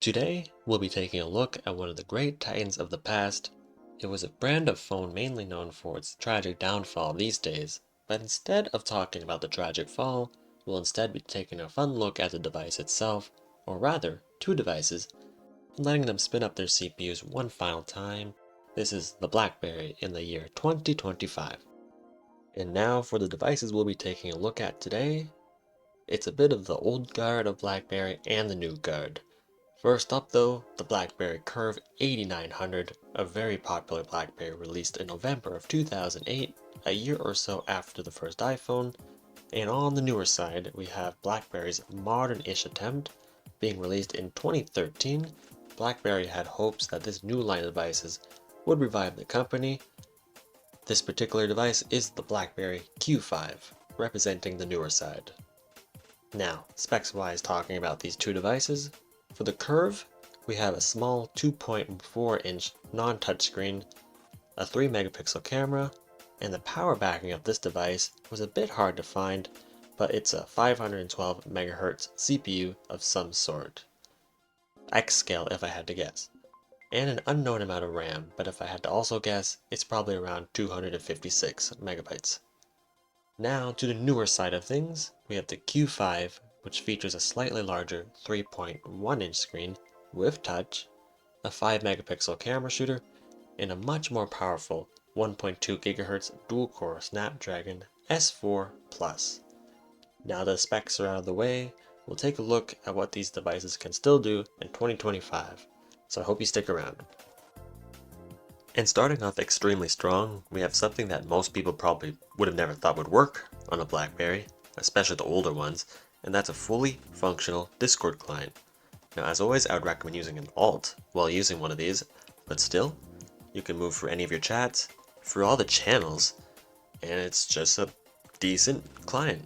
Today, we'll be taking a look at one of the great titans of the past. It was a brand of phone mainly known for its tragic downfall these days, but instead of talking about the tragic fall, we'll instead be taking a fun look at the device itself, or rather, two devices, and letting them spin up their CPUs one final time. This is the Blackberry in the year 2025. And now for the devices we'll be taking a look at today. It's a bit of the old guard of Blackberry and the new guard. First up though, the Blackberry Curve 8900, a very popular Blackberry released in November of 2008, a year or so after the first iPhone. And on the newer side, we have Blackberry's modern-ish attempt, being released in 2013. Blackberry had hopes that this new line of devices would revive the company. This particular device is the Blackberry Q5, representing the newer side. Now, specs-wise talking about these two devices, for the Curve, we have a small 2.4-inch non-touchscreen, a 3 megapixel camera, and the power backing of this device was a bit hard to find, but it's a 512 MHz CPU of some sort. X scale if I had to guess. And an unknown amount of RAM, but if I had to also guess, it's probably around 256 megabytes. Now to the newer side of things, we have the Q5, which features a slightly larger 3.1-inch screen with touch, a 5 megapixel camera shooter, and a much more powerful 1.2 GHz dual-core Snapdragon S4 Plus. Now the specs are out of the way, we'll take a look at what these devices can still do in 2025, so I hope you stick around. And starting off extremely strong, we have something that most people probably would have never thought would work on a Blackberry, especially the older ones, and that's a fully functional Discord client. Now as always, I would recommend using an alt while using one of these, but still, you can move for any of your chats, for all the channels, and it's just a decent client.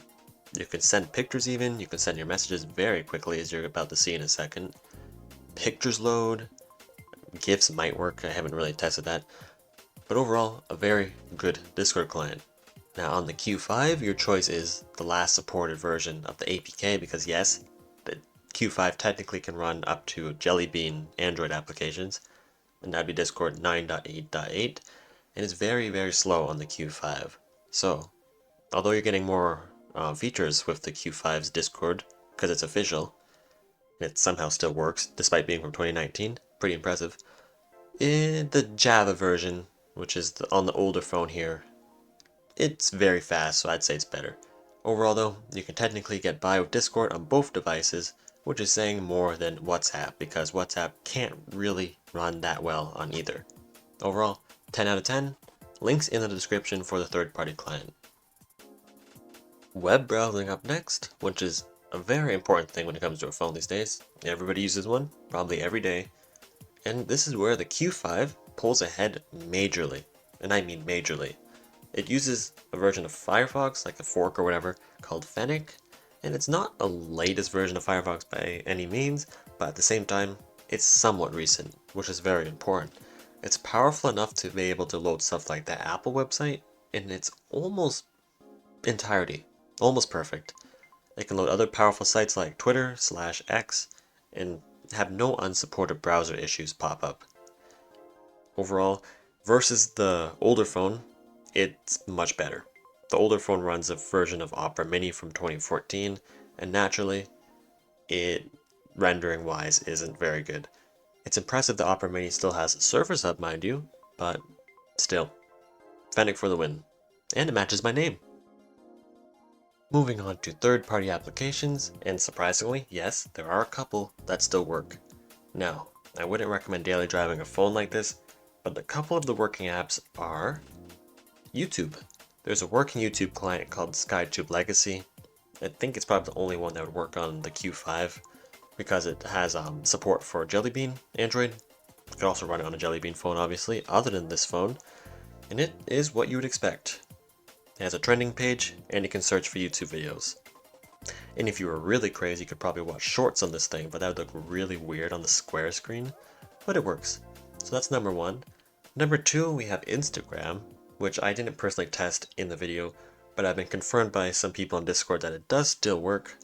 You can send pictures even, you can send your messages very quickly as you're about to see in a second. Pictures load, GIFs might work, I haven't really tested that, but overall, a very good Discord client. Now on the Q5, your choice is the last supported version of the APK because yes, the Q5 technically can run up to Jelly Bean Android applications, and that'd be Discord 9.8.8, and it's very slow on the Q5. So, although you're getting more features with the Q5's Discord, because it's official, and it somehow still works, despite being from 2019, pretty impressive. In the Java version, which is on the older phone here, it's very fast, so I'd say it's better. Overall though, you can technically get by with Discord on both devices, which is saying more than WhatsApp, because WhatsApp can't really run that well on either. Overall, 10 out of 10, links in the description for the third-party client. Web browsing up next, which is a very important thing when it comes to a phone these days. Everybody uses one, probably every day. And this is where the Q5 pulls ahead majorly, and I mean majorly. It uses a version of Firefox, like a fork or whatever, called Fennec, and it's not the latest version of Firefox by any means, but at the same time, it's somewhat recent, which is very important. It's powerful enough to be able to load stuff like the Apple website in its almost entirety, almost perfect. It can load other powerful sites like Twitter/X, and have no unsupported browser issues pop up. Overall, versus the older phone, it's much better. The older phone runs a version of Opera Mini from 2014, and naturally, it, rendering wise, isn't very good. It's impressive the Opera Mini still has Surface Hub, mind you, but still, Fennec for the win. And it matches my name. Moving on to third-party applications, and surprisingly, yes, there are a couple that still work. Now, I wouldn't recommend daily driving a phone like this, but a couple of the working apps are YouTube. There's a working YouTube client called SkyTube Legacy. I think it's probably the only one that would work on the Q5 because it has support for Jelly Bean Android. You could also run it on a Jelly Bean phone, obviously, other than this phone, and it is what you would expect. It has a trending page, and you can search for YouTube videos. And if you were really crazy, you could probably watch shorts on this thing, but that would look really weird on the square screen. But it works. So that's number one. Number two, we have Instagram, which I didn't personally test in the video, but I've been confirmed by some people on Discord that it does still work.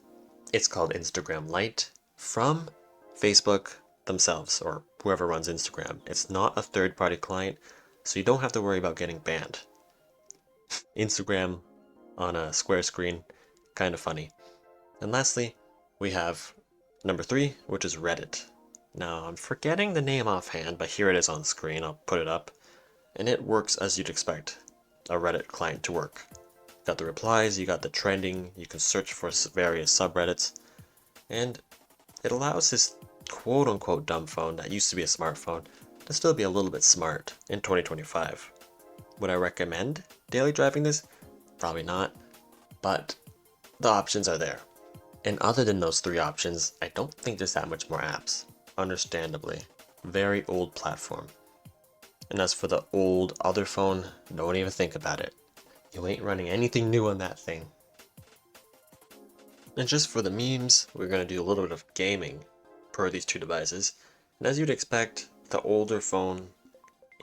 It's called Instagram Lite from Facebook, themselves or whoever runs Instagram. It's not a third-party client, so you don't have to worry about getting banned. Instagram on a square screen, kind of funny. And lastly, we have number 3, which is Reddit. Now, I'm forgetting the name offhand, but here it is on screen. I'll put it up. And it works as you'd expect a Reddit client to work. You got the replies, you got the trending, you can search for various subreddits, and it allows this quote-unquote dumb phone that used to be a smartphone to still be a little bit smart in 2025. Would I recommend daily driving this? Probably not, but the options are there. And other than those 3 options, I don't think there's that much more apps. Understandably. Very old platform. And as for the old other phone, don't even think about it. You ain't running anything new on that thing. And just for the memes, we're going to do a little bit of gaming per these 2 devices. And as you'd expect, the older phone,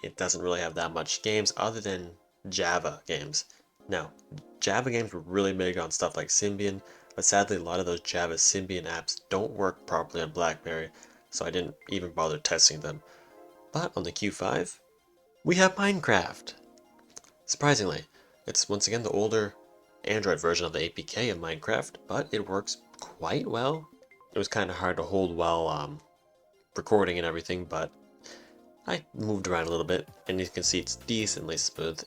it doesn't really have that much games other than Java games. Now, Java games were really big on stuff like Symbian, but sadly a lot of those Java Symbian apps don't work properly on Blackberry, so I didn't even bother testing them. But on the Q5, we have Minecraft. Surprisingly, it's once again the older Android version of the APK of Minecraft, but it works quite well. It was kind of hard to hold while recording and everything, but I moved around a little bit, and you can see it's decently smooth,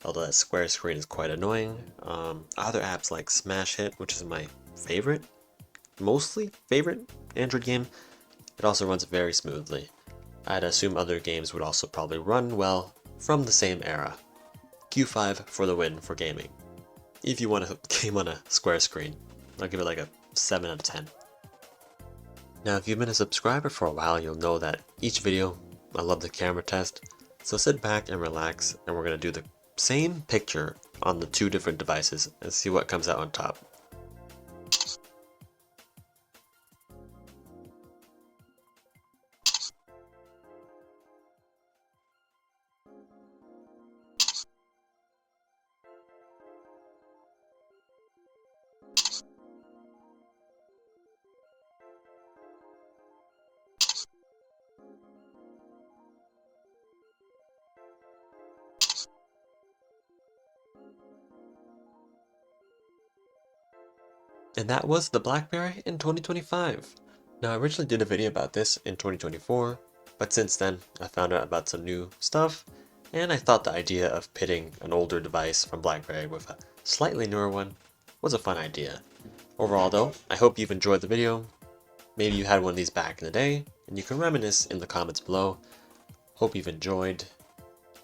although that square screen is quite annoying. Other apps like Smash Hit, which is my favorite, mostly favorite Android game, it also runs very smoothly. I'd assume other games would also probably run well from the same era. Q5 for the win for gaming. If you want a game on a square screen, I'll give it like a 7 out of 10. Now if you've been a subscriber for a while, you'll know that each video I love the camera test, so sit back and relax, and we're going to do the same picture on the 2 different devices and see what comes out on top. And that was the Blackberry in 2025. Now I originally did a video about this in 2024, but since then I found out about some new stuff, and I thought the idea of pitting an older device from Blackberry with a slightly newer one was a fun idea. Overall though, I hope you've enjoyed the video. Maybe you had one of these back in the day, and you can reminisce in the comments below. Hope you've enjoyed.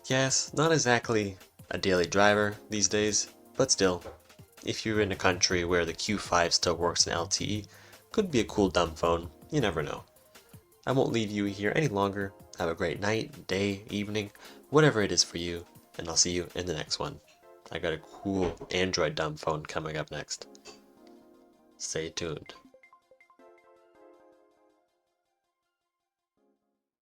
Yes, not exactly a daily driver these days, but still, if you're in a country where the Q5 still works in LTE, could be a cool dumb phone, you never know. I won't leave you here any longer. Have a great night, day, evening, whatever it is for you, and I'll see you in the next one. I got a cool Android dumb phone coming up next. Stay tuned.